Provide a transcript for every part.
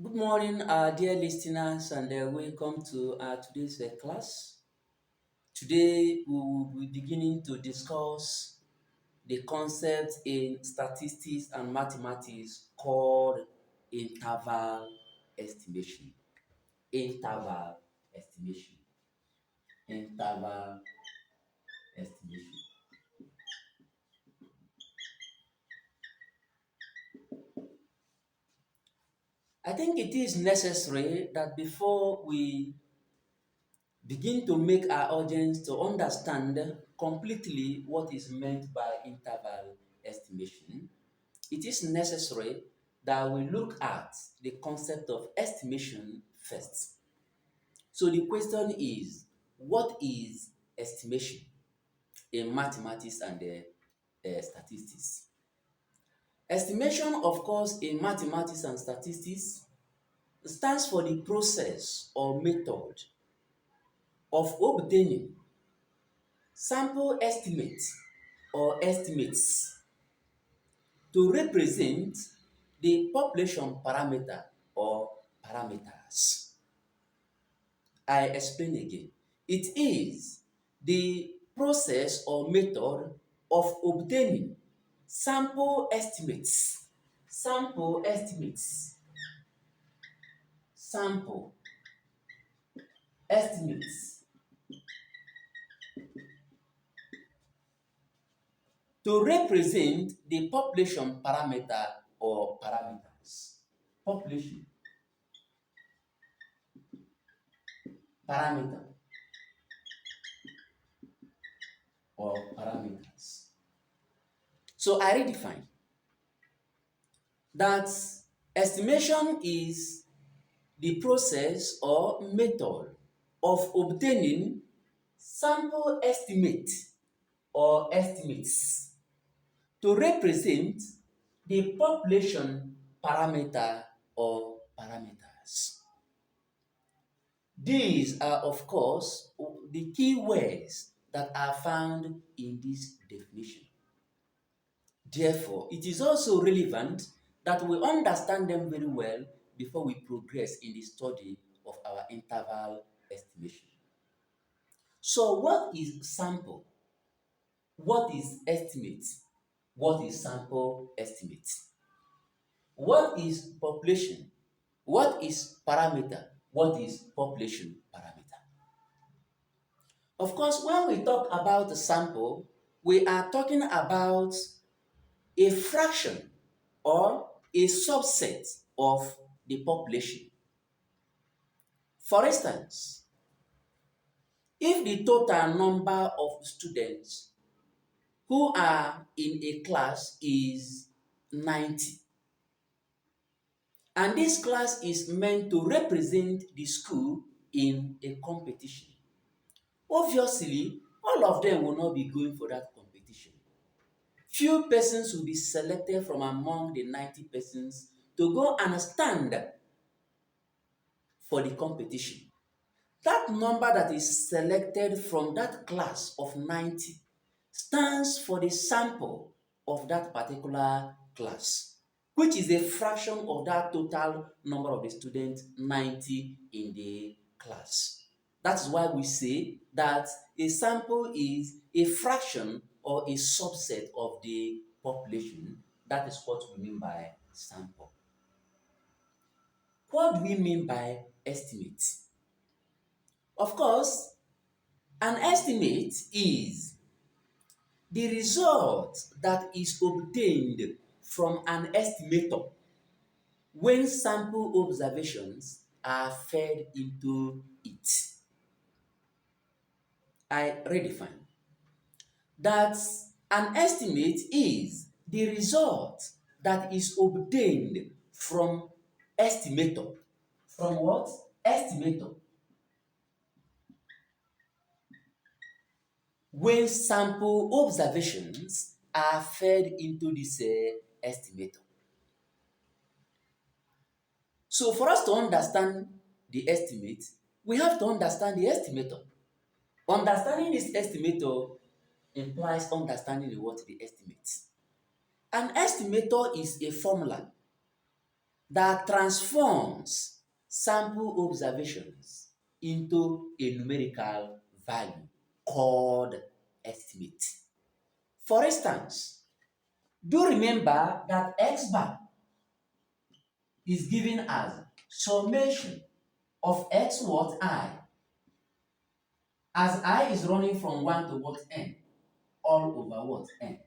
Good morning, dear listeners, and welcome to today's class. Today, we will be beginning to discuss the concept in statistics and mathematics called interval estimation. Interval estimation. Interval estimation. I think it is necessary that before we begin to make our audience to understand completely what is meant by interval estimation, it is necessary that we look at the concept of estimation first. So the question is, what is estimation in mathematics and statistics? Estimation, of course, in mathematics and statistics stands for the process or method of obtaining sample estimates or estimates to represent the population parameter or parameters. I explain again. It is the process or method of obtaining sample estimates, sample estimates, sample estimates to represent the population parameter or parameters. Population parameter or parameters. So I redefine that estimation is the process or method of obtaining sample estimate or estimates to represent the population parameter or parameters. These are, of course, the key words that are found in this definition. Therefore, it is also relevant that we understand them very well before we progress in the study of our interval estimation. So, what is sample? What is estimate? What is sample estimate? What is population? What is parameter? What is population parameter? Of course, when we talk about the sample, we are talking about a fraction or a subset of the population. For instance, if the total number of students who are in a class is 90, and this class is meant to represent the school in a competition, obviously, all of them will not be going for that competition. Few persons will be selected from among the 90 persons to go and stand for the competition. That number that is selected from that class of 90 stands for the sample of that particular class, which is a fraction of that total number of the students, 90 in the class. That's why we say that a sample is a fraction or a subset of the population. That is what we mean by sample. What do we mean by estimate? Of course, an estimate is the result that is obtained from an estimator when sample observations are fed into it. I redefine that an estimate is the result that is obtained from estimator. From what? Estimator. When sample observations are fed into this estimator. So for us to understand the estimate, we have to understand the estimator. Understanding this estimator implies understanding what the estimate. An estimator is a formula that transforms sample observations into a numerical value called estimate. For instance, do remember that x bar is given as summation of x what I, as I is running from 1 to what n, all over what n.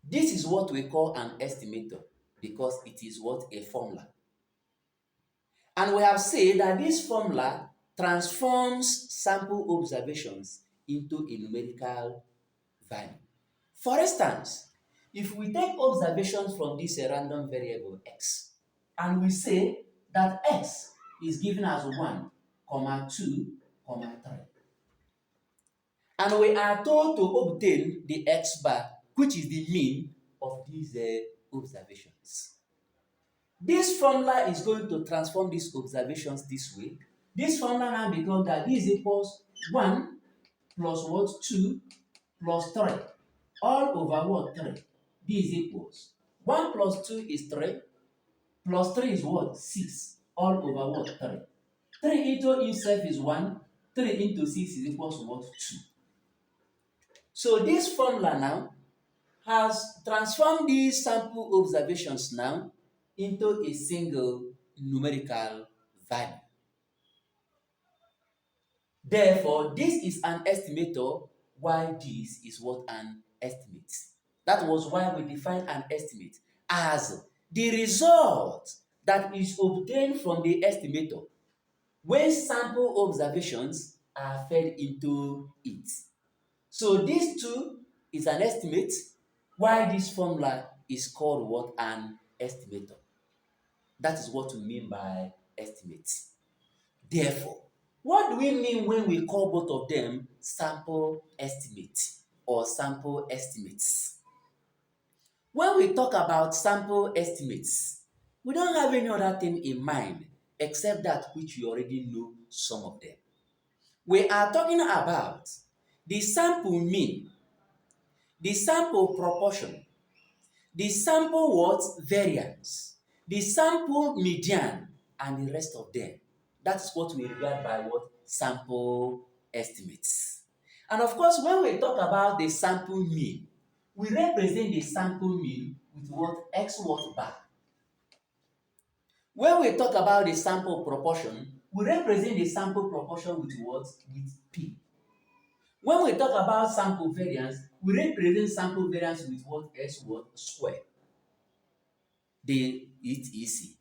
This is what we call an estimator because it is what a formula. And we have said that this formula transforms sample observations into a numerical value. For instance, if we take observations from this random variable x, and we say that x is given as 1, comma 2, comma 3, and we are told to obtain the x bar, which is the mean of these observations. This formula is going to transform these observations this way. This formula now becomes that this equals 1 plus what? 2 plus 3 all over what? 3. This equals 1 plus 2 is 3 plus 3 is what? 6 all over what? 3. 3 into itself is 1. 3 into 6 is equals to what? 2. So this formula now has transformed these sample observations now into a single numerical value. Therefore, this is an estimator, while this is what an estimate. That was why we defined an estimate as the result that is obtained from the estimator when sample observations are fed into it. So this too is an estimate, while this formula is called what? An estimator. That is what we mean by estimates. Therefore, what do we mean when we call both of them sample estimate or sample estimates? When we talk about sample estimates, we don't have any other thing in mind except that which you already know some of them. We are talking about the sample mean, the sample proportion, the sample what? Variance, the sample median, and the rest of them. That's what we regard by what? Sample estimates. And of course, when we talk about the sample mean, we represent the sample mean with what? X what bar. When we talk about the sample proportion, we represent the sample proportion with what? With P. When we talk about sample variance, we represent sample variance with what? S what? Square. It's easy.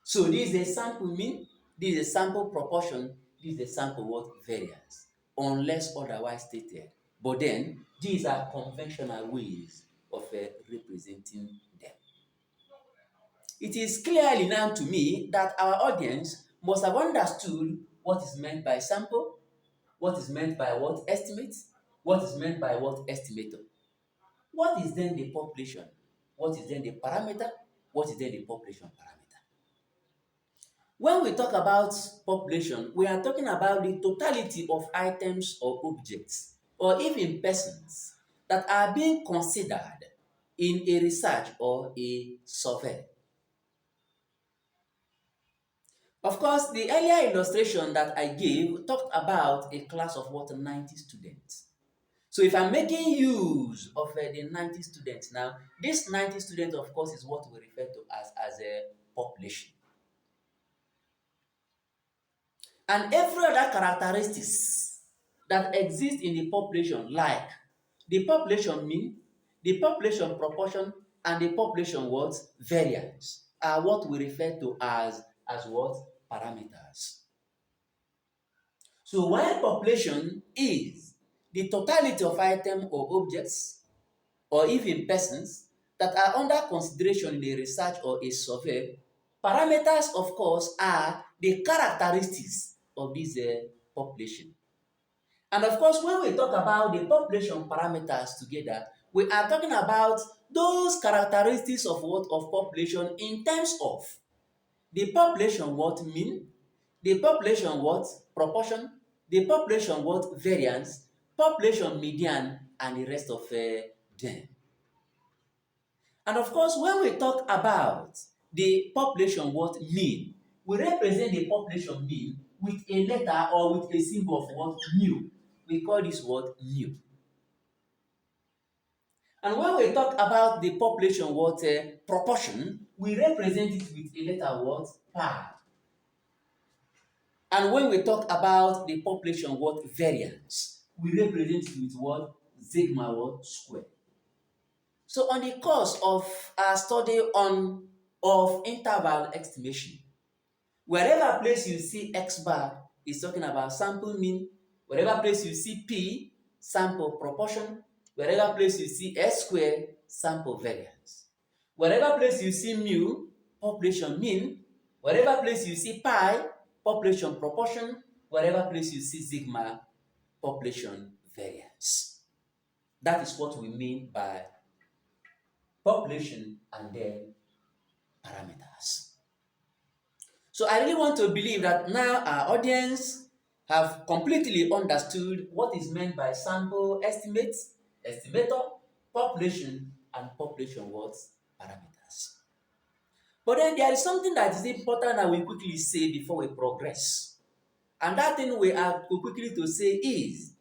So this is a sample mean, this is a sample proportion, this is a sample what? Variance, unless otherwise stated. But then, these are conventional ways of representing them. It is clearly now to me that our audience must have understood what is meant by sample, what is meant by what? Estimate, what is meant by what? Estimator. What is then the population? What is then the parameter? What is then the population parameter? When we talk about population, we are talking about the totality of items or objects, or even persons, that are being considered in a research or a survey. Of course, the earlier illustration that I gave talked about a class of what? 90 students. So if I'm making use of the 90 students now, this 90 students, of course, is what we refer to as a population. And every other characteristics that exist in the population, like the population mean, the population proportion, and the population what? Variance, are what we refer to as what? Parameters. So while population is the totality of items or objects or even persons that are under consideration in a research or a survey, parameters, of course, are the characteristics of this population. And of course, when we talk about the population parameters together, we are talking about those characteristics of what? Of population in terms of the population what? Mean, the population what? Proportion, the population what? Variance, population median, and the rest of them. And of course, when we talk about the population what mean, we represent the population mean with a letter or with a symbol of what mu. We call this what mu. And when we talk about the population what proportion, we represent it with a letter what pi. And when we talk about the population what variance, we represent it with what sigma what square. So on the course of our study on of interval estimation, wherever place you see x bar is talking about sample mean, wherever place you see p, sample proportion, wherever place you see s square, sample variance. Wherever place you see mu, population mean, wherever place you see pi, population proportion, wherever place you see sigma, population variance. That is what we mean by population and then parameters. So I really want to believe that now our audience have completely understood what is meant by sample estimates, estimator, population, and population what parameters. But then there is something that is important that we quickly say before we progress. And that thing we have to quickly to say is,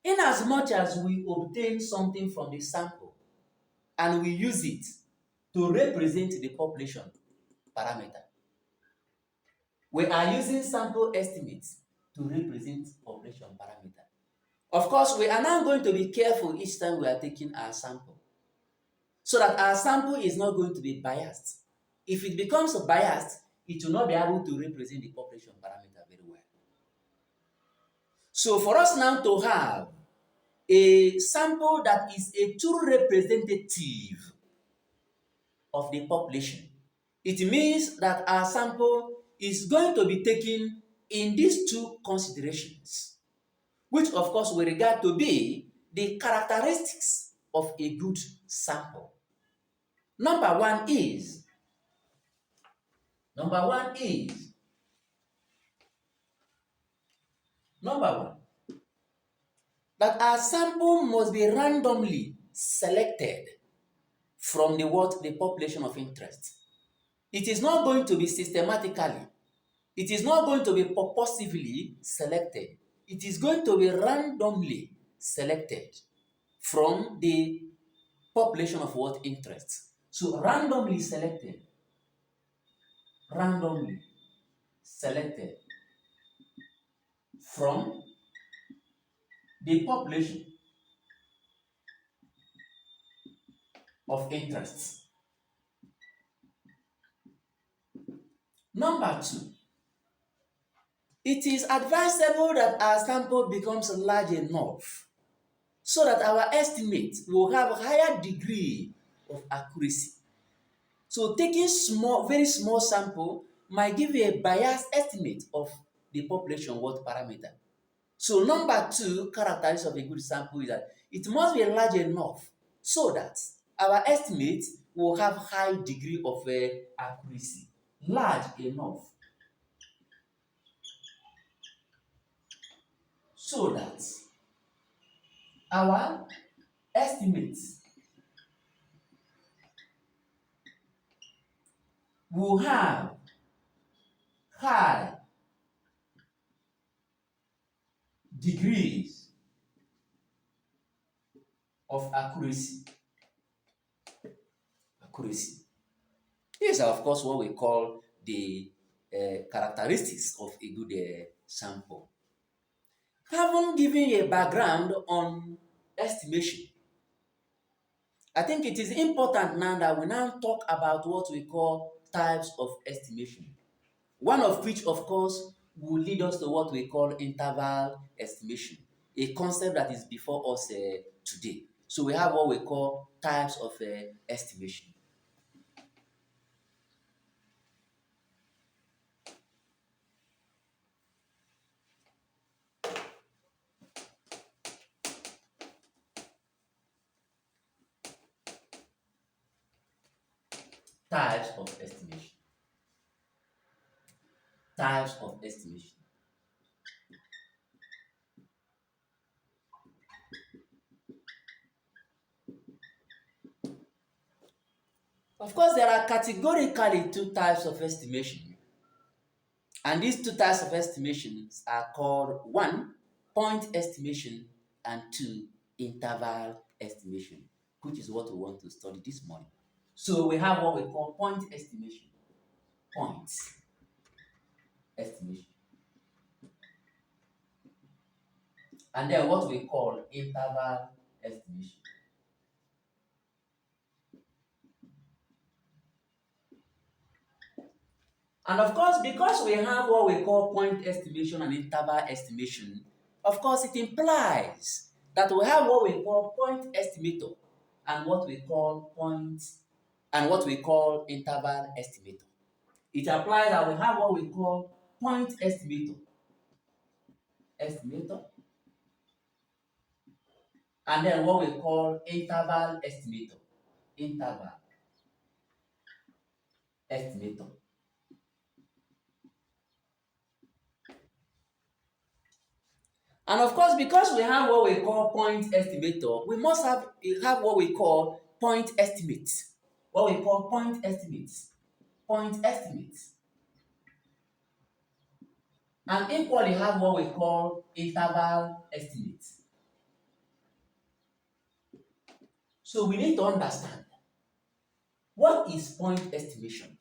in as much as we obtain something from the sample and we use it to represent the population parameter, we are using sample estimates to represent population parameter. Of course, we are now going to be careful each time we are taking our sample so that our sample is not going to be biased. If it becomes biased, it will not be able to represent the population parameter very well. So for us now to have a sample that is a true representative of the population, it means that our sample is going to be taken in these two considerations, which of course we regard to be the characteristics of a good sample. Number one is, number one is, number one, that our sample must be randomly selected from the population of interest. It is not going to be systematically. It is not going to be purposively selected. It is going to be randomly selected from the population of what interest. So randomly selected from the population of interest. Number two, it is advisable that our sample becomes large enough so that our estimate will have a higher degree of accuracy. So taking very small sample might give you a biased estimate of the population what parameter. So number two characteristic of a good sample is that it must be large enough so that our estimate will have high degree of accuracy. Large enough so that our estimates will have high degrees of accuracy. These are, of course, what we call the characteristics of a good sample. Having given a background on estimation, I think it is important now that we now talk about what we call types of estimation. One of which, of course, will lead us to what we call interval estimation, a concept that is before us today. So we have what we call types of estimation. Types of estimation. Types of estimation. Of course, there are categorically two types of estimation, and these two types of estimations are called one, point estimation, and two, interval estimation, which is what we want to study this morning. So we have what we call point estimation, point estimation, and then what we call interval estimation. And of course, because we have what we call point estimation and interval estimation, of course, it implies that we have what we call point estimator and what we call interval estimator. It applies that we have what we call point estimator, and then what we call interval estimator. And of course, because we have what we call point estimator, we must have what we call point estimates. What we call point estimates. Point estimates. And equally have what we call interval estimates. So we need to understand what is point estimation,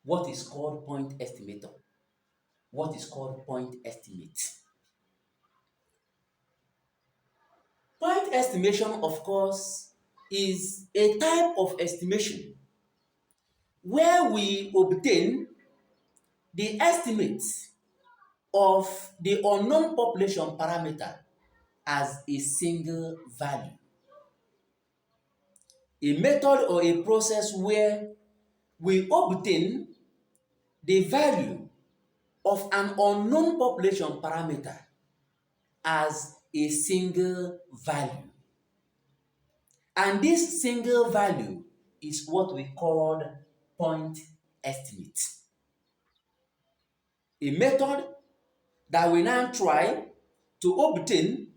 what is called point estimator, what is called point estimate. Point estimation, of course, is a type of estimation where we obtain the estimate of the unknown population parameter as a single value. A method or a process where we obtain the value of an unknown population parameter as a single value. And this single value is what we call point estimate. A method that we now try to obtain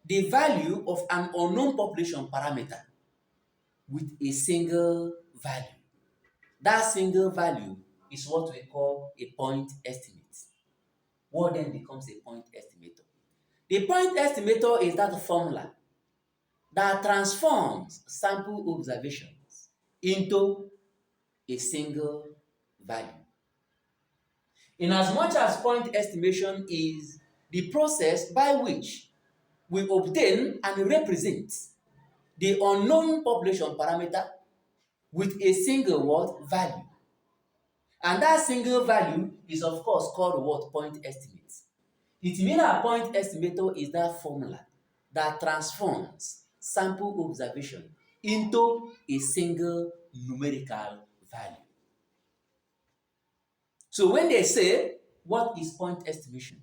the value of an unknown population parameter with a single value. That single value is what we call a point estimate. What then becomes a point estimator? The point estimator is that formula that transforms sample observations into a single value. In as much as point estimation is the process by which we obtain and represent the unknown population parameter with a single what value. And that single value is of course called what? Point estimate. It means a point estimator is that formula that transforms sample observation into a single numerical value. So when they say, what is point estimation?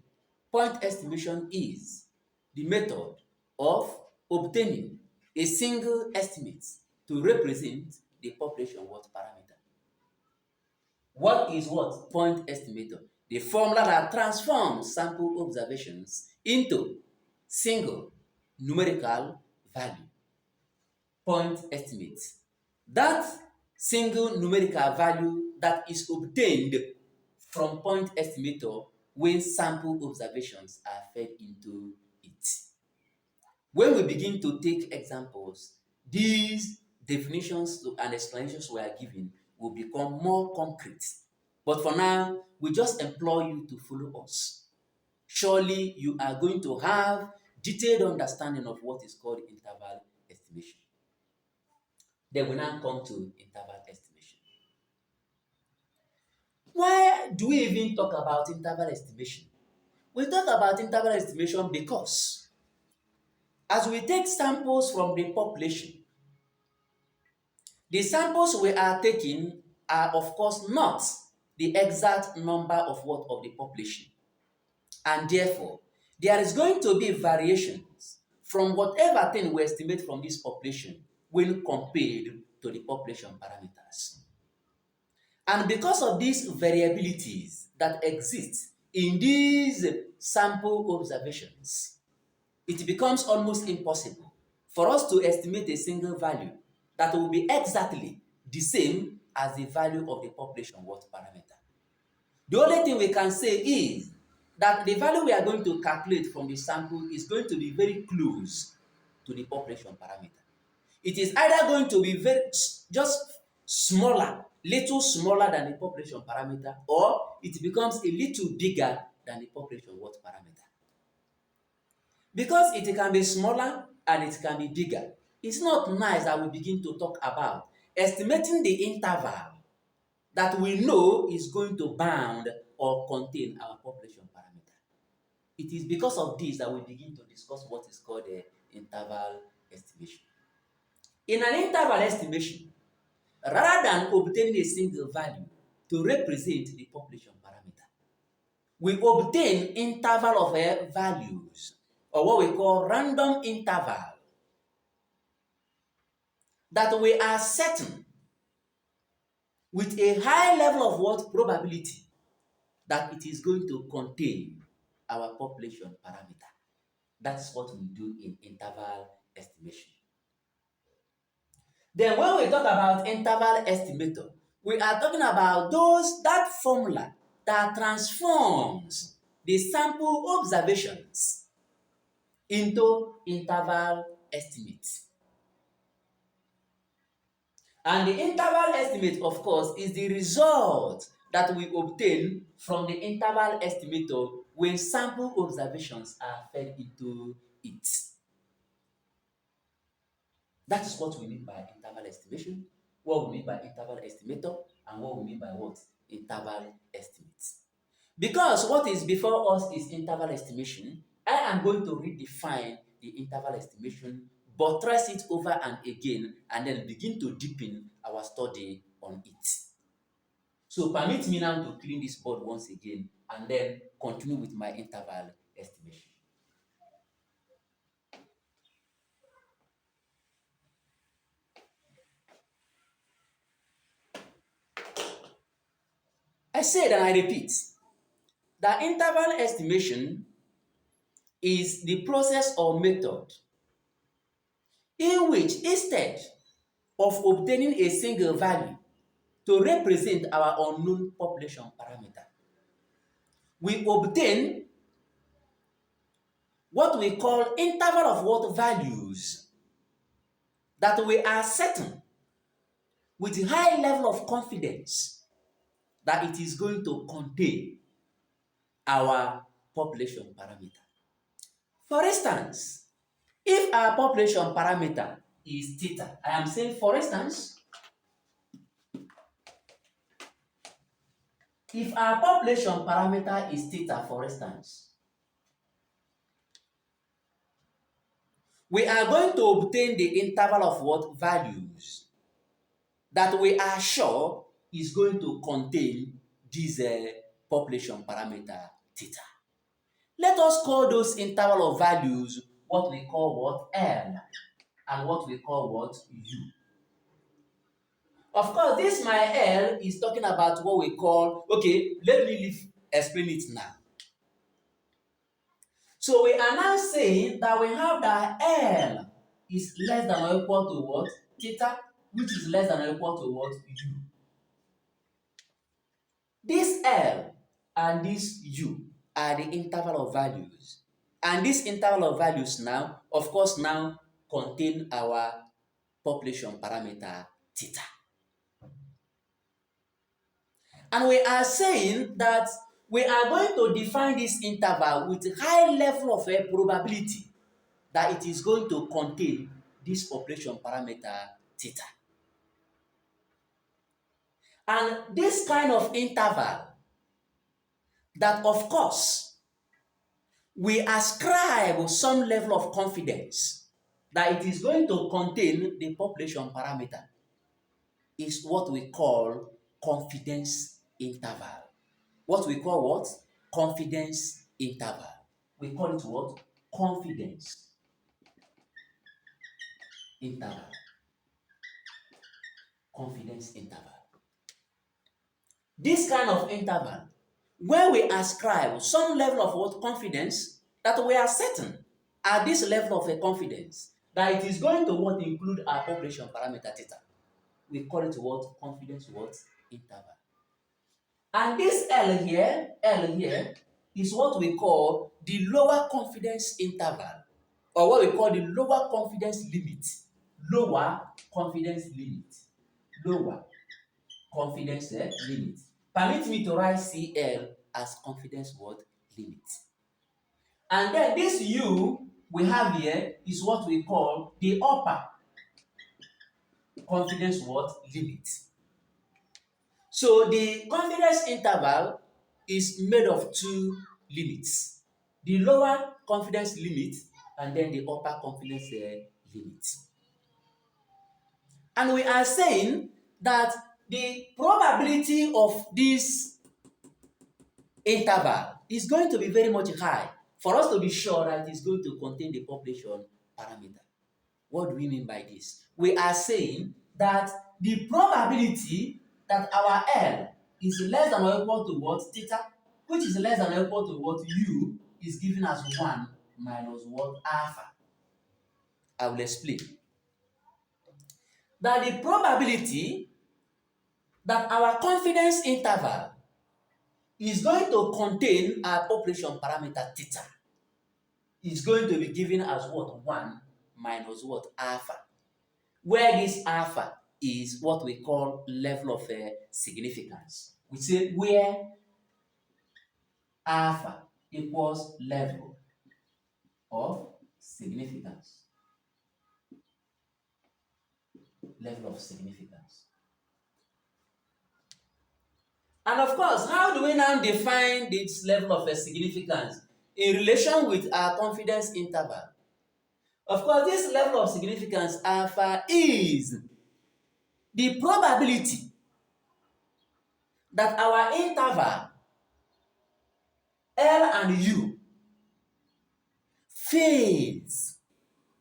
Point estimation is the method of obtaining a single estimate to represent the population what parameter. What is what? Point estimator. The formula that transforms sample observations into single numerical value. Point estimate. That single numerical value that is obtained from point estimator when sample observations are fed into it. When we begin to take examples, these definitions and explanations we are giving will become more concrete. But for now, we just implore you to follow us. Surely you are going to have detailed understanding of what is called interval estimation. Then we now come to interval estimation. Why do we even talk about interval estimation? We talk about interval estimation because as we take samples from the population, the samples we are taking are of course not the exact number of what of the population. And therefore, there is going to be variations from whatever thing we estimate from this population when compared to the population parameters. And because of these variabilities that exist in these sample observations, it becomes almost impossible for us to estimate a single value that will be exactly the same as the value of the population what parameter. The only thing we can say is that the value we are going to calculate from the sample is going to be very close to the population parameter. It is either going to be just smaller, little smaller than the population parameter, or it becomes a little bigger than the population what parameter. Because it can be smaller and it can be bigger, it's not nice that we begin to talk about estimating the interval that we know is going to bound or contain our population parameter. It is because of this that we begin to discuss what is called a interval estimation. In an interval estimation, rather than obtaining a single value to represent the population parameter, we obtain interval of values, or what we call random interval, that we are certain with a high level of what probability that it is going to contain our population parameter. That's what we do in interval estimation. Then when we talk about interval estimator, we are talking about that formula that transforms the sample observations into interval estimates. And the interval estimate, of course, is the result that we obtain from the interval estimator when sample observations are fed into it. That is what we mean by interval estimation, what we mean by interval estimator, and what we mean by what? Interval estimates. Because what is before us is interval estimation, I am going to redefine the interval estimation, buttress it over and again, and then begin to deepen our study on it. So permit me now to clean this board once again and then continue with my interval estimation. I said and I repeat that interval estimation is the process or method in which instead of obtaining a single value to represent our unknown population parameter, we obtain what we call interval of what values that we are certain with high level of confidence that it is going to contain our population parameter. For instance, if our population parameter is theta, I am saying for instance, if our population parameter is theta, for instance, we are going to obtain the interval of what values that we are sure is going to contain this population parameter theta. Let us call those interval of values what we call what L and what we call what U. Of course, this my L is talking about what we call, okay, let me explain it now. So we are now saying that we have that L is less than or equal to what? Theta, which is less than or equal to what? U. This L and this U are the interval of values. And this interval of values now, of course, now contain our population parameter theta. And we are saying that we are going to define this interval with high level of probability that it is going to contain this population parameter theta. And this kind of interval that, of course, we ascribe some level of confidence that it is going to contain the population parameter is what we call confidence interval. What we call what? Confidence interval. We call it what? Confidence interval. Confidence interval. This kind of interval, where we ascribe some level of what? Confidence, that we are certain at this level of a confidence that it is going to what? Include our population parameter theta. we call it what? Confidence what? Interval. And this L here is what we call the lower confidence interval, or what we call the lower confidence limit. Lower confidence limit. Lower confidence limit. Permit me to write CL as confidence what? Limit. And then this U we have here is what we call the upper confidence what? Limit. So the confidence interval is made of two limits. The lower confidence limit and then the upper confidence limit. And we are saying that the probability of this interval is going to be very much high for us to be sure that it is going to contain the population parameter. What do we mean by this? We are saying that the probability that our L is less than or equal to what? Theta, which is less than or equal to what? U, is given as 1 minus what? Alpha. I will explain. That the probability that our confidence interval is going to contain our population parameter theta is going to be given as what? 1 minus what? Alpha. Where this alpha is what we call level of significance. We say where alpha equals level of significance. Level of significance. And of course, how do we now define this level of significance in relation with our confidence interval? Of course, this level of significance alpha is the probability that our interval L and U fails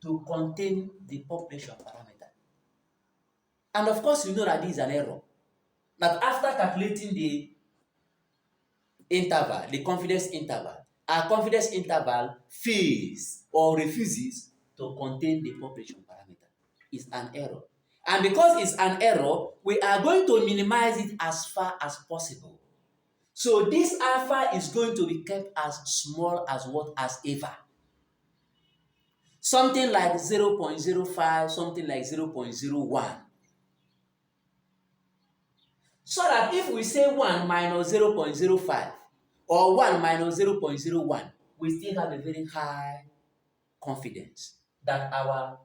to contain the population parameter. And of course, you know that this is an error. That after calculating the interval, the confidence interval, our confidence interval fails or refuses to contain the population parameter. It's an error. And because it's an error, we are going to minimize it as far as possible. So this alpha is going to be kept as small as what? As ever. Something like 0.05, something like 0.01. So that if we say 1 minus 0.05 or 1 minus 0.01, we still have a very high confidence that our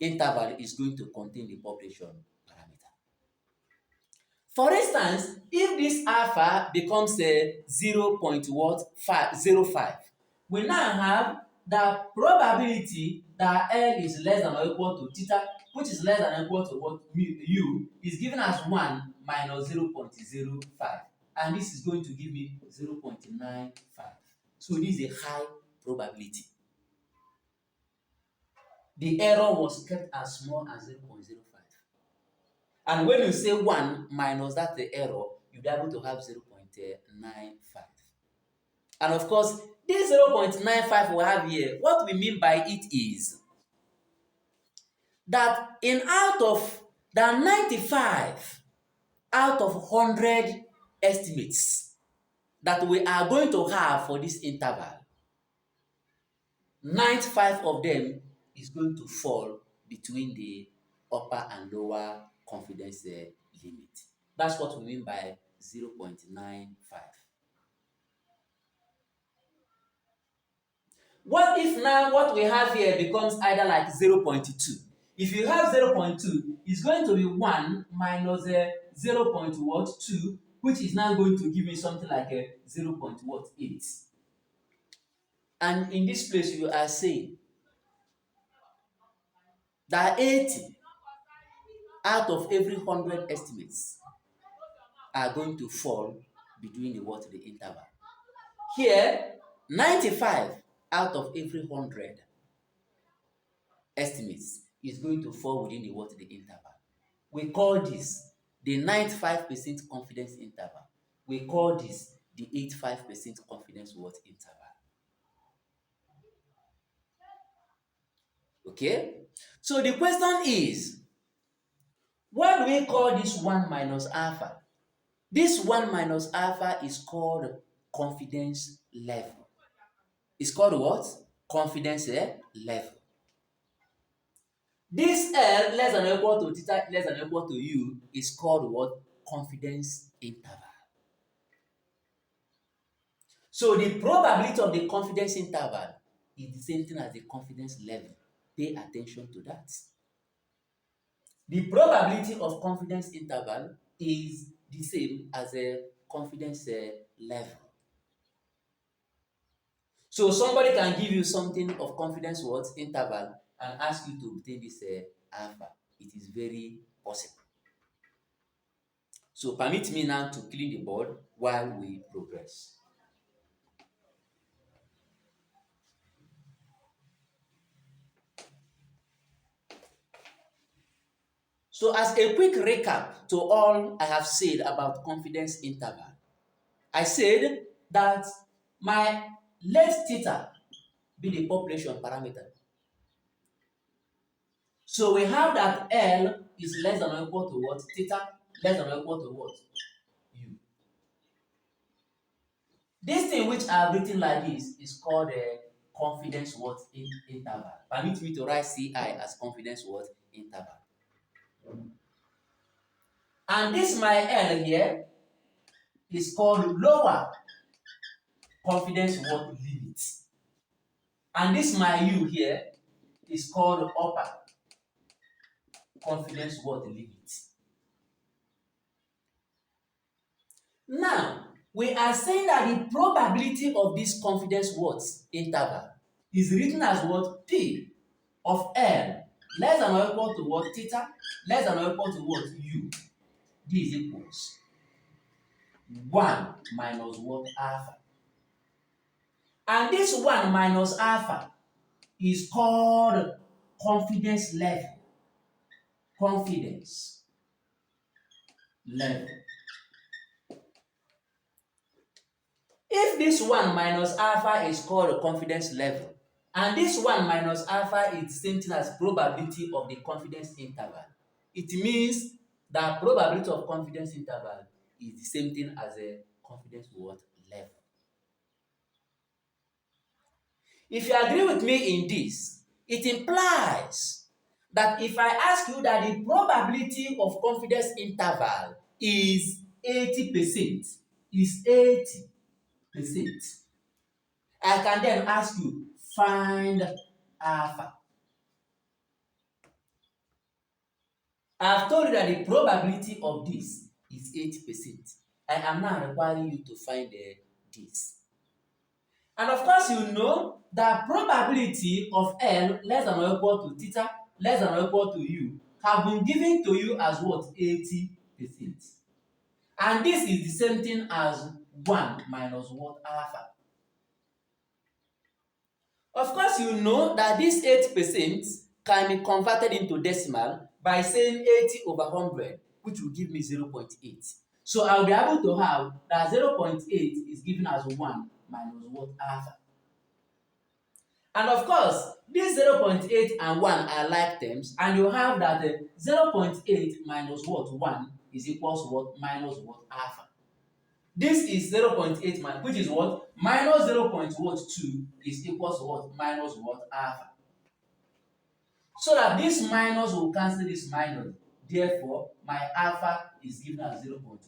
interval is going to contain the population parameter. For instance, if this alpha becomes a 0.05, we now have the probability that L is less than or equal to theta, which is less than or equal to what U, is given as 1 minus 0.05. And this is going to give me 0.95. So this is a high probability. The error was kept as small as 0.05. And when you say 1 minus that the error, you'll be able to have 0.95. And of course, this 0.95 we have here, what we mean by it is that in out of the 95 out of 100 estimates that we are going to have for this interval, 95 of them is going to fall between the upper and lower confidence limit. That's what we mean by 0.95. What if now what we have here becomes either like 0.2? If you have 0.2, it's going to be 1 minus 0.2, which is now going to give me something like a 0.8. And in this place, you are saying that 80 out of every 100 estimates are going to fall between the interval. Here, 95 out of every 100 estimates is going to fall within the interval. We call this the 95% confidence interval. We call this the 85% confidence interval. Okay? So the question is, What do we call this 1 minus alpha? This 1 minus alpha is called confidence level. It's called what? Confidence level. This L less than or equal to theta less than or equal to U is called what? Confidence interval. So the probability of the confidence interval is the same thing as the confidence level. Pay attention to that. The probability of confidence interval is the same as a confidence level. So somebody can give you something of confidence what interval and ask you to obtain this alpha. It is very possible. So permit me now to clean the board while we progress. So as a quick recap to all I have said about confidence interval, I said that my let theta be the population parameter. So we have that L is less than or equal to what? Theta less than or equal to what? U. This thing which I have written like this is called a confidence what interval. Permit me to write Ci as confidence what interval. And this my L here is called lower confidence what limit. And this my U here is called upper confidence what limit. Now, we are saying that the probability of this confidence what interval is written as what? P of L less than or equal to what? Theta less than or equal to what? U. This equals 1 minus what? Alpha. And this 1 minus alpha is called confidence level. Confidence level. If this 1 minus alpha is called a confidence level, and this 1 minus alpha is the same thing as probability of the confidence interval, it means that probability of confidence interval is the same thing as a confidence what level. If you agree with me in this, it implies that if I ask you that the probability of confidence interval is 80%, is 80%, I can then ask you, find alpha. I've told you that the probability of this is 80%. I am now requiring you to find this. And of course, you know that probability of L less than or equal to theta less than or equal to U have been given to you as what? 80%. And this is the same thing as 1 minus what? Alpha. Of course, you know that this 80% can be converted into decimal by saying 80 over 100, which will give me 0.8. So I'll be able to have that 0.8 is given as 1 minus what? Alpha. And of course, this 0.8 and 1 are like terms, and you have that 0.8 minus what? 1 is equals to what? Minus what? Alpha. This is 0.8 minus, which is what? Minus 0.2 is equals to what? Minus what? Alpha. So that this minus will cancel this minus. Therefore, my alpha is given as 0.2.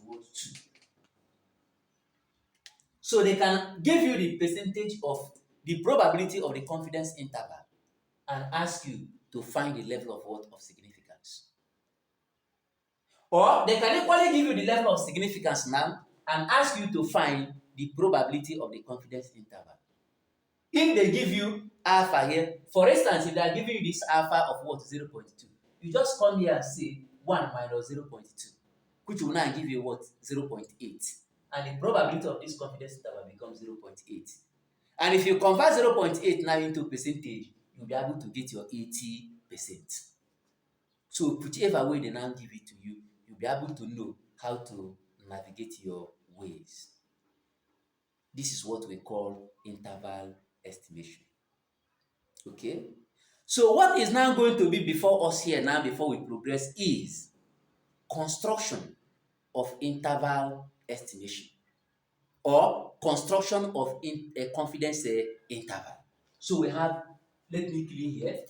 So they can give you the percentage of the probability of the confidence interval and ask you to find the level of what? Of significance. Or they can equally give you the level of significance now and ask you to find the probability of the confidence interval. If they give you alpha here, for instance, if they are giving you this alpha of what? 0.2, you just come here and say 1 minus 0.2, which will now give you what? 0.8. And the probability of this confidence interval becomes 0.8. And if you convert 0.8 now into percentage, you'll be able to get your 80%. So whichever way they now give it to you, you'll be able to know how to navigate your ways. This is what we call interval estimation. Okay? So what is now going to be before us here now before we progress is construction of interval estimation or construction of a confidence interval. So we have, let me clean here.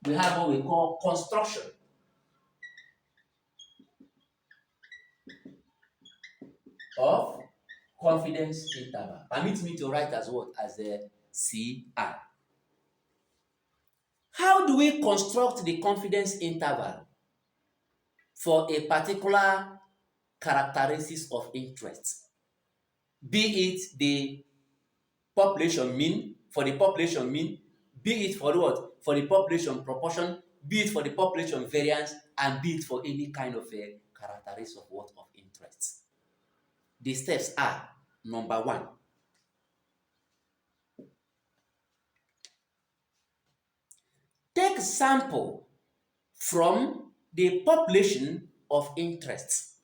We have what we call construction of confidence interval. Permit me to write as what? As a CI. How do we construct the confidence interval for a particular characteristics of interest? Be it the population mean, for the population mean, be it for what? For the population proportion, be it for the population variance, and be it for any kind of a characteristic of what? Of interest. The steps are: number one, take sample from the population of interest.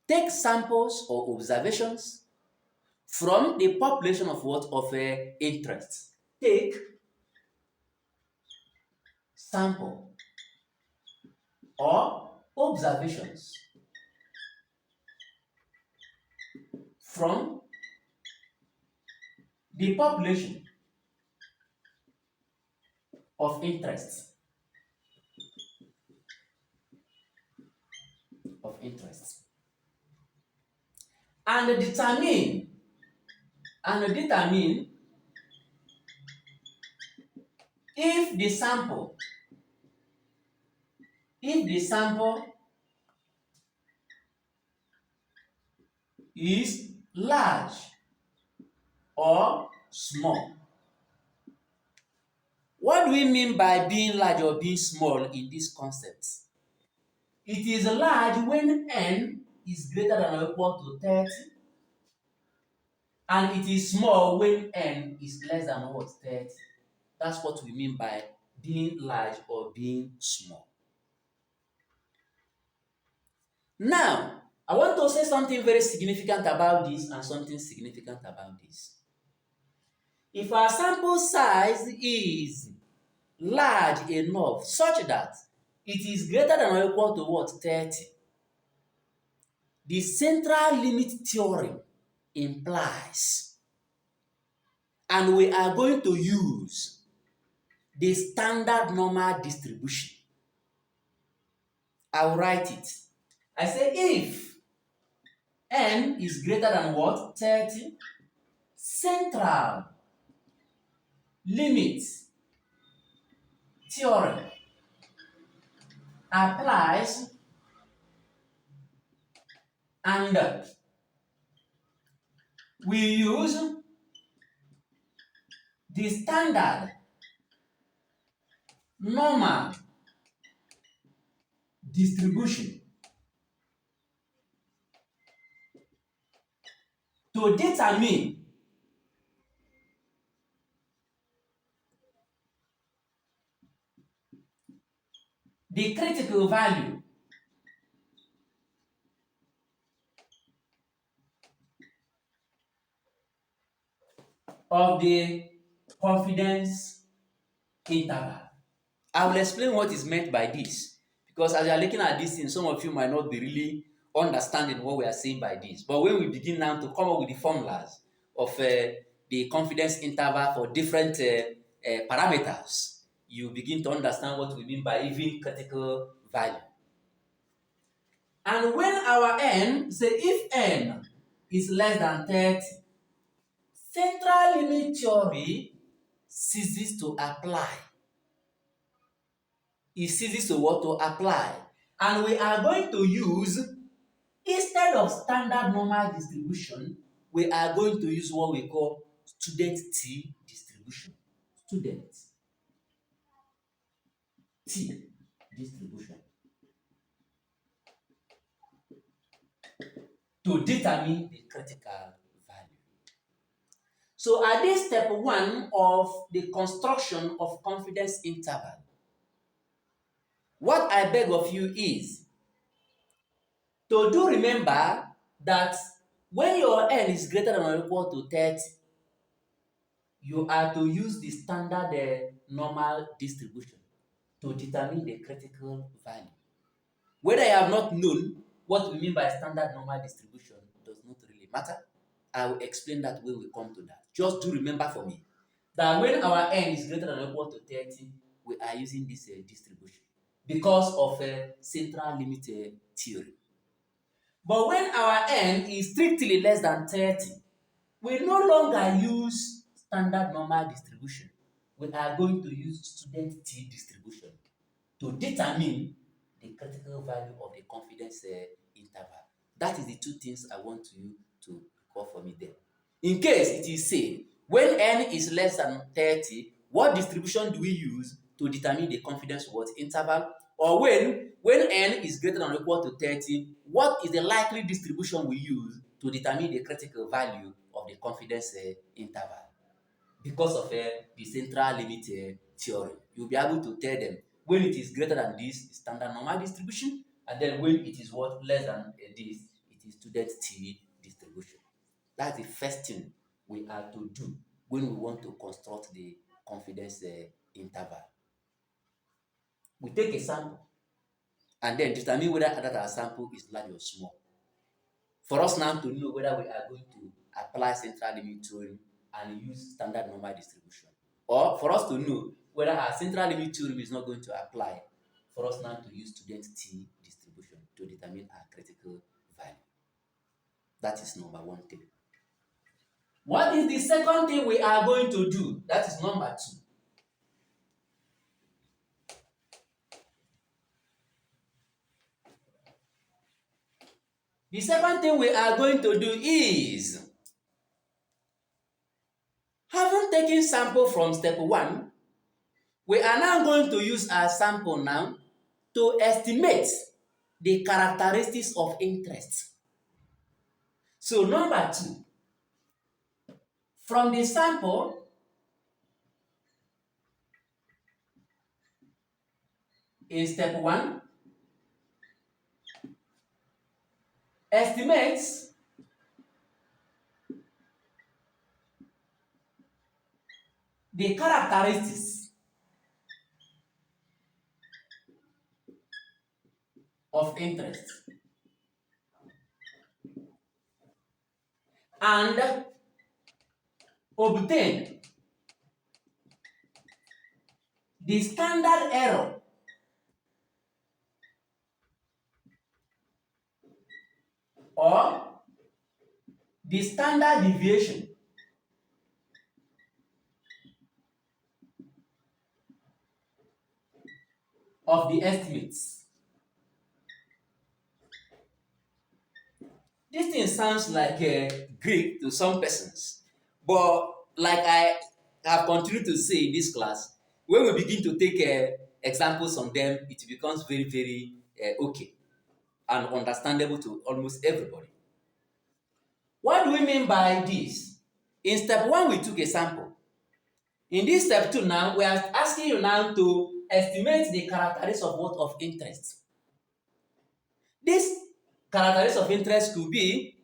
Take samples or observations from the population of what? Of interest. Take sample or observations from the population of interest. Of interest. And determine if the sample is large or small. What do we mean by being large or being small in this concept? It is large when n is greater than or equal to 30, and it is small when n is less than what? 30. That's what we mean by being large or being small. Now, I want to say something very significant about this and something significant about this. If our sample size is large enough such that it is greater than or equal to what? 30, the central limit theorem implies, and we are going to use the standard normal distribution. I'll write it. I say if n is greater than what? 30, central limit theorem applies, and we use the standard normal distribution to determine the critical value of the confidence interval. I will explain what is meant by this, because as you are looking at this thing, some of you might not be really understanding what we are saying by this. But when we begin now to come up with the formulas of the confidence interval for different parameters, you begin to understand what we mean by even critical value. And when our n, say if n is less than 30, central limit theory ceases to apply. It ceases to what? To apply. And we are going to use, instead of standard normal distribution, we are going to use what we call student T distribution. Student T distribution. To determine the critical value. So at this step one of the construction of confidence interval, what I beg of you is to remember that when your n is greater than or equal to 30, you are to use the standard normal distribution to determine the critical value. Whether you have not known what we mean by standard normal distribution does not really matter. I will explain that when we come to that. Just do remember for me that when our n is greater than or equal to 30, we are using this distribution because of central limit theory. But when our n is strictly less than 30, we no longer use standard normal distribution. We are going to use student t distribution to determine the critical value of the confidence interval. That is the two things I want you to recall for me there. In case it is said, when n is less than 30, what distribution do we use to determine the confidence what interval? Or when n is greater than or equal to 30, what is the likely distribution we use to determine the critical value of the confidence interval? Because of the central limit theorem, you'll be able to tell them when it is greater than this, standard normal distribution, and then when it is what less than this, it is student t distribution. That's the first thing we are to do when we want to construct the confidence interval. We take a sample and then determine whether that our sample is large or small. For us now to know whether we are going to apply central limit theorem and use standard normal distribution, or for us to know whether our central limit theorem is not going to apply, for us now to use student t distribution to determine our critical value. That is number one thing. What is the second thing we are going to do? That is number two. The second thing we are going to do is, having taken sample from step one, we are now going to use our sample now to estimate the characteristics of interest. So number two, from the sample, in step one, estimates the characteristics of interest and obtain the standard error or the standard deviation of the estimates. This thing sounds like Greek to some persons, but like I have continued to say in this class, when we begin to take examples on them, it becomes very, very okay and understandable to almost everybody. What do we mean by this? In step one, we took a sample. In this step two now, we are asking you now to estimate the characteristics of what of interest. This characteristics of interest could be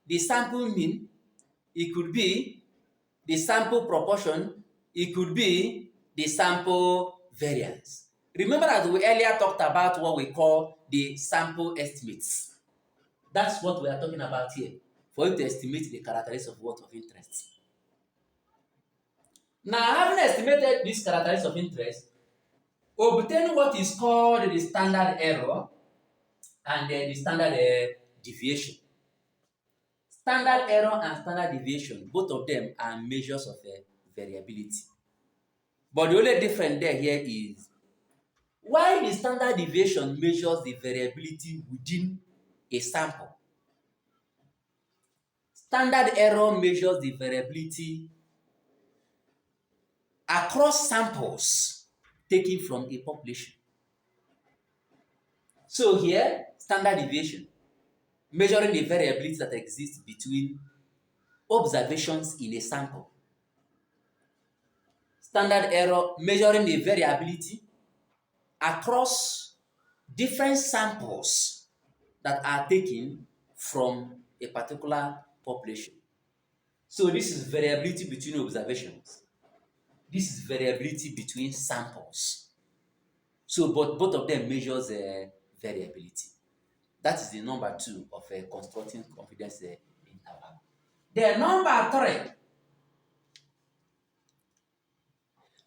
the sample mean, it could be the sample proportion, it could be the sample variance. Remember that we earlier talked about what we call the sample estimates. That's what we are talking about here, for you to estimate the characteristics of what of interest. Now, having estimated these characteristics of interest, obtain what is called the standard error and the standard deviation. Standard error and standard deviation, both of them are measures of variability. But the only difference there here is, while the standard deviation measures the variability within a sample, standard error measures the variability across samples taken from a population. So here, standard deviation, measuring the variability that exists between observations in a sample. Standard error, measuring the variability across different samples that are taken from a particular population. So this is variability between observations. This is variability between samples. So but both of them measures variability. That is the number two of constructing confidence interval. Then number three.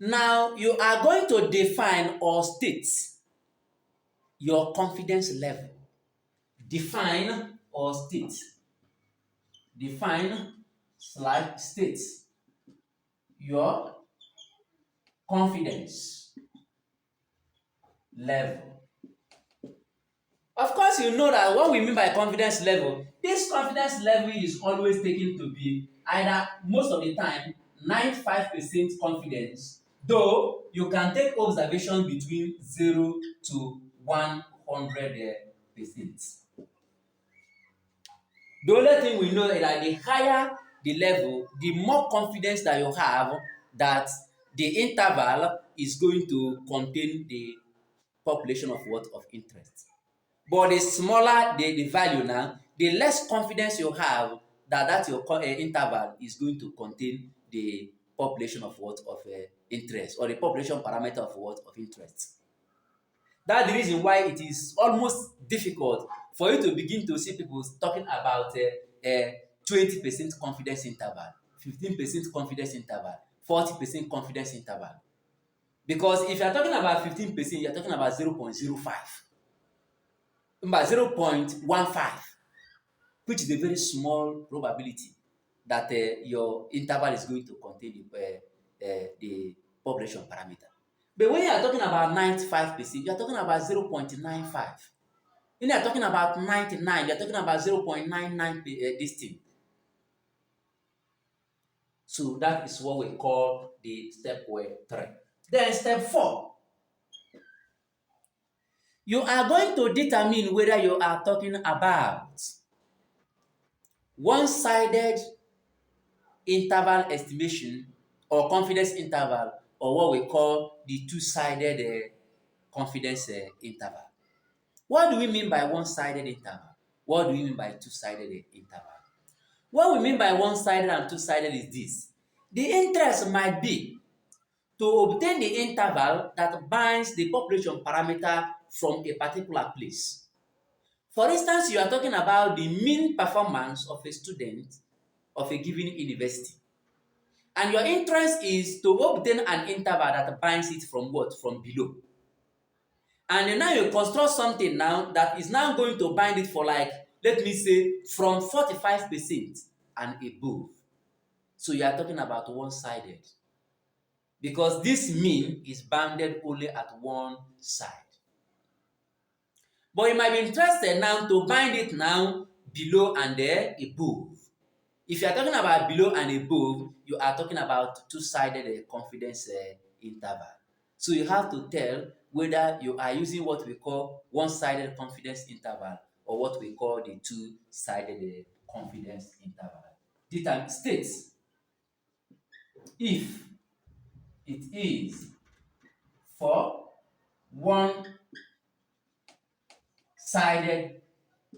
Now you are going to define or state your confidence level. Define or state. Define slash state your confidence level. Of course, you know that what we mean by confidence level, this confidence level is always taken to be either most of the time 95% confidence, though you can take observation between 0 to 100%. The only thing we know is that the higher the level, the more confidence that you have that the interval is going to contain the population of what? Of interest. But the smaller the value now, the less confidence you have that your interval is going to contain the population of what? Of interest, or the population parameter of what? Of interest. That's the reason why it is almost difficult for you to begin to see people talking about 20% confidence interval, 15% confidence interval, 40% confidence interval. Because if you are talking about 15%, you are talking about 0.05. Number 0.15, which is a very small probability that your interval is going to contain the population parameter. But when you are talking about 95%, you are talking about 0.95. When you are talking about 99, you are talking about 0.99 this thing. So that is what we call the step 3. Then step 4. You are going to determine whether you are talking about one-sided interval estimation or confidence interval, or what we call the two-sided confidence interval. What do we mean by one-sided interval? What do we mean by two-sided interval? What we mean by one-sided and two-sided is this. The interest might be to obtain the interval that binds the population parameter from a particular place. For instance, you are talking about the mean performance of a student of a given university. And your interest is to obtain an interval that binds it from what? From below. And then now you construct something now that is now going to bind it for, like, let me say, from 45% and above. So you are talking about one-sided. Because this mean is bounded only at one side. But you might be interested now to bind it now below and above. If you are talking about below and above, you are talking about two-sided confidence interval. So you have to tell whether you are using what we call one-sided confidence interval or what we call the two-sided confidence interval. The time states if it is for one-sided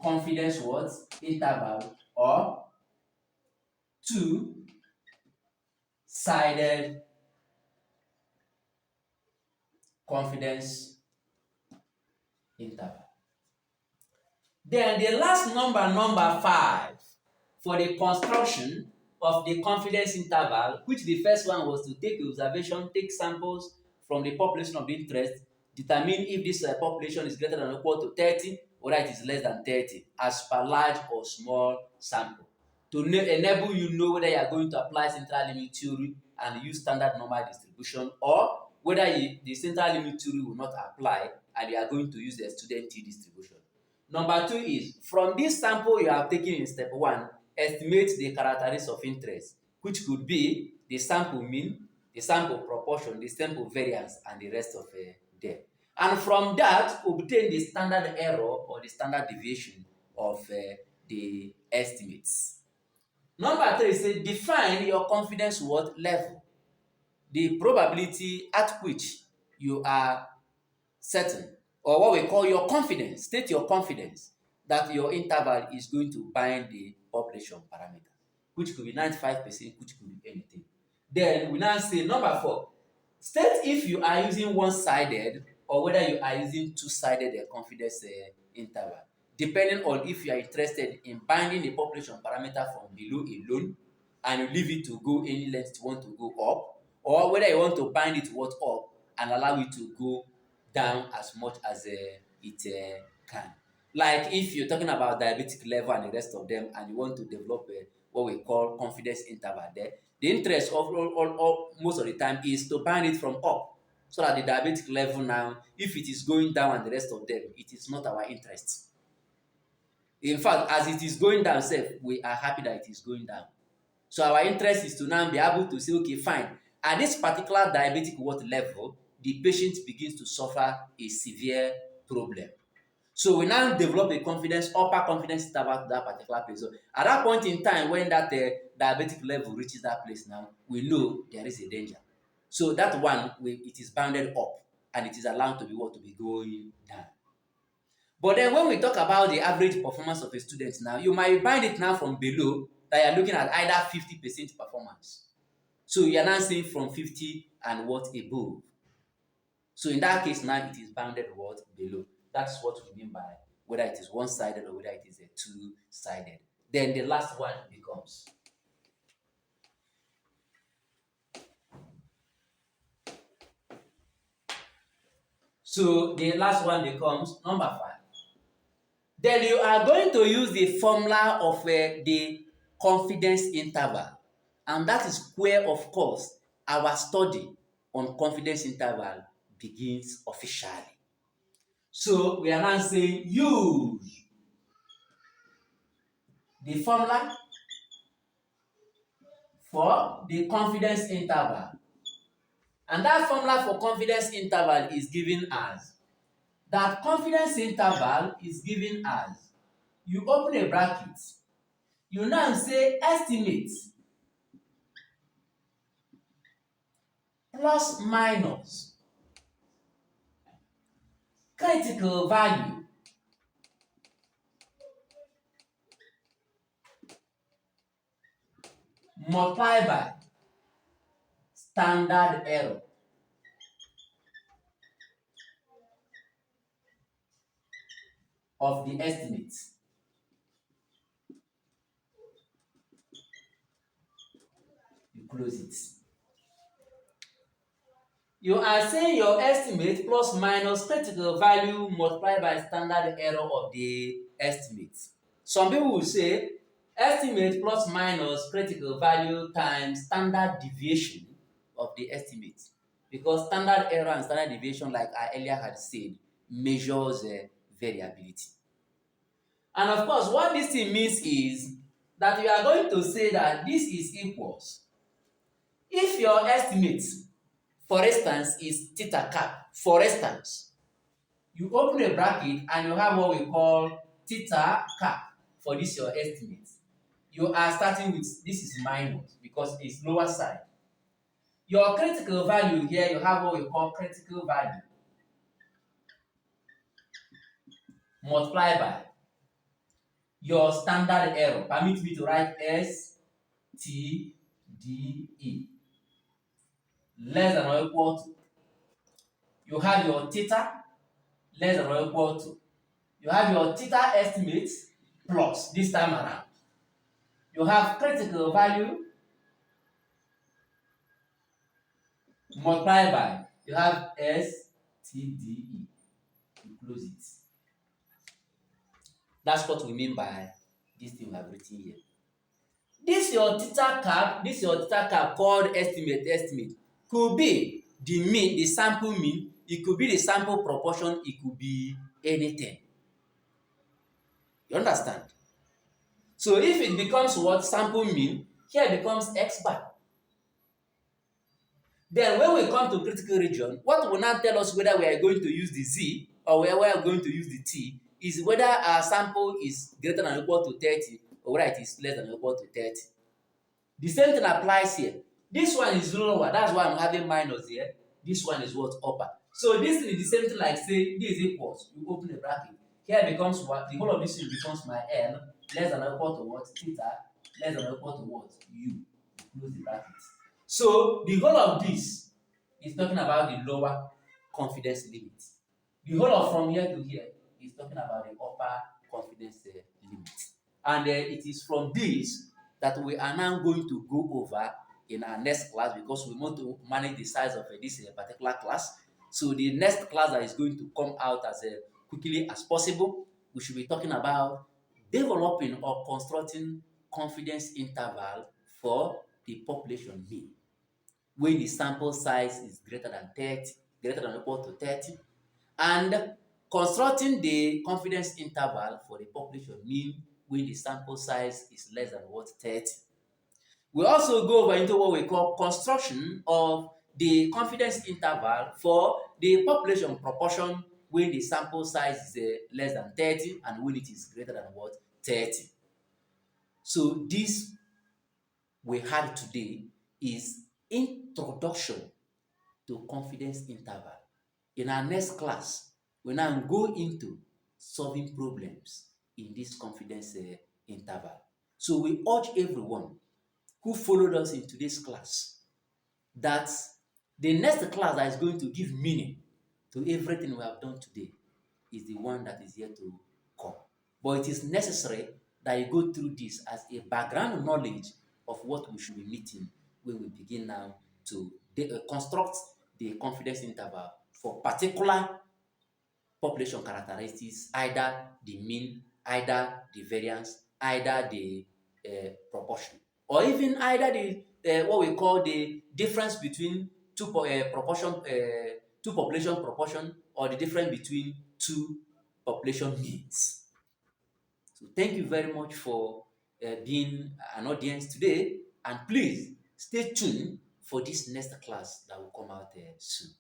confidence what? Interval, or two-sided confidence interval. Then the last number, number 5, for the construction of the confidence interval, which the first one was to take observation, take samples from the population of interest, determine if this population is greater than or equal to 30, or it is less than 30, as per large or small sample. To enable you know whether you are going to apply central limit theory and use standard normal distribution, or whether the central limit theory will not apply and you are going to use the student t distribution. Number 2 is, from this sample you have taken in step 1, estimate the characteristics of interest, which could be the sample mean, the sample proportion, the sample variance, and the rest of them. And from that, obtain the standard error or the standard deviation of the estimates. Number 3 is, define your confidence what? Level. The probability at which you are certain, or what we call your confidence. State your confidence that your interval is going to bind the population parameter, which could be 95%, which could be anything. Then we now say number 4, state if you are using one-sided or whether you are using two-sided confidence interval, depending on if you are interested in binding the population parameter from below alone and you leave it to go any length you want to go up, or whether you want to bind it what up and allow it to go down as much as it can. Like if you're talking about diabetic level and the rest of them, and you want to develop what we call confidence interval there, the interest of all most of the time is to bind it from up, so that the diabetic level now, if it is going down and the rest of them, it is not our interest. In fact, as it is going down sef, we are happy that it is going down. So our interest is to now be able to say, okay, fine, at this particular diabetic what level, the patient begins to suffer a severe problem. So we now develop a upper confidence interval to that particular place. So at that point in time, when that diabetic level reaches that place now, we know there is a danger. So that one, it is bounded up and it is allowed to be what to be going down. But then when we talk about the average performance of a student now, you might bind it now from below, that you're looking at either 50% performance. So you're now saying from 50 and what above. So in that case now, it is bounded what below. That's what we mean by whether it is one-sided or whether it is a two-sided. Then the last one becomes, number 5. Then you are going to use the formula of the confidence interval, and that is where, of course, our study on confidence interval begins officially. So we are now saying use the formula for the confidence interval. And that formula for confidence interval is given as, that confidence interval is given as, you open a bracket, you now say estimate plus minus critical value multiplied by standard error of the estimate. You close it. You are saying your estimate plus minus critical value multiplied by standard error of the estimate. Some people will say estimate plus minus critical value times standard deviation of the estimate, because standard error and standard deviation, like I earlier had said, measures variability. And of course, what this thing means is that you are going to say that this is equals, if your estimate, for instance, is theta cap, for instance, you open a bracket and you have what we call theta cap for this your estimate. You are starting with, this is minus because it's lower side. Your critical value here, you have what we call critical value multiplied by your standard error. Permit me to write S T D E less than or equal to, you have your theta less than or equal to, you have your theta estimate plus, this time around, you have critical value multiplied by, you have STDE. You close it. That's what we mean by this thing we have written here. This your theta cap called estimate could be the mean, the sample mean, it could be the sample proportion, it could be anything. You understand? So if it becomes what sample mean, here it becomes X bar. Then when we come to critical region, what will now tell us whether we are going to use the Z or whether we are going to use the T is whether our sample is greater than or equal to 30 or whether it is less than or equal to 30. The same thing applies here. This one is lower, that's why I'm having minus here. This one is what? Upper. So this is the same thing like say this is equals, you open a bracket. Here becomes what? The whole of this thing becomes my L less than or equal to what? Theta less than or equal to what? U. Close the bracket. So the whole of this is talking about the lower confidence limit. The whole of from here to here is talking about the upper confidence limit. And it is from this that we are now going to go over in our next class, because we want to manage the size of this particular class. So the next class that is going to come out as quickly as possible, we should be talking about developing or constructing confidence interval for the population mean when the sample size is greater than 30, greater than or equal to 30, and constructing the confidence interval for the population mean when the sample size is less than what? 30. We also go over into what we call construction of the confidence interval for the population proportion when the sample size is less than 30 and when it is greater than what? 30. So this we had today is introduction to confidence interval. In our next class, we now go into solving problems in this confidence interval. So we urge everyone who followed us in today's class that the next class that is going to give meaning to everything we have done today is the one that is yet to come. But it is necessary that you go through this as a background knowledge of what we should be meeting when we begin now to construct the confidence interval for particular population characteristics, either the mean, either the variance, either the proportion, or even either the what we call the difference between two population proportion, or the difference between two population means. So thank you very much for being an audience today, and please stay tuned for this next class that will come out soon.